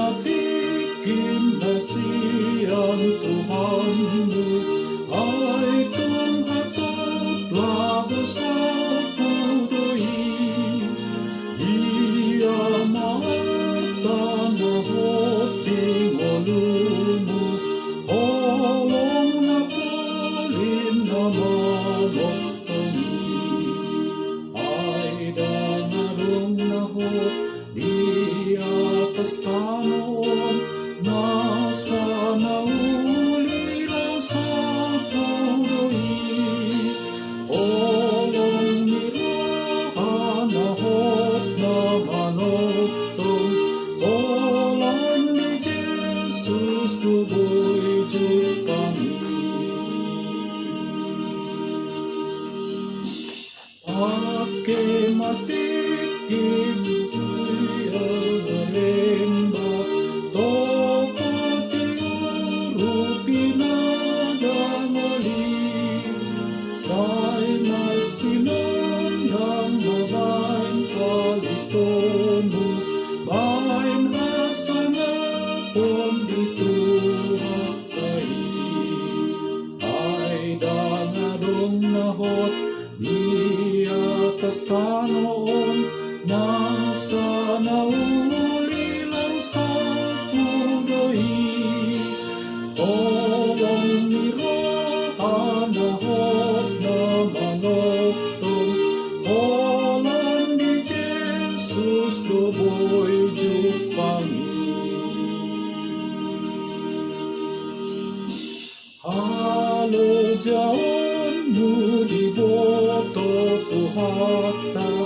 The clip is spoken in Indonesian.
Ma Tingkim na sian Tuhanmu Ai tung hatop laho salpu Ia artana dingolumu holong na polin na mangontong Ai danarong naho di atas tano nasa nauli lang salpu holong ni roha nahot na manotong Holan di Jesus tuboy jumpang Pangke Ma Tingkim marnalemba Topoti urupi dangoli marsinondang Baen palitomu Baen hasangapon di Tuhanta I adong nahot di atas tanon nasa nauli lang salpu holong ni roha nahot na mangontong Holan di Jesus tuboy jumpang halo jaonmu di boto Tuhanta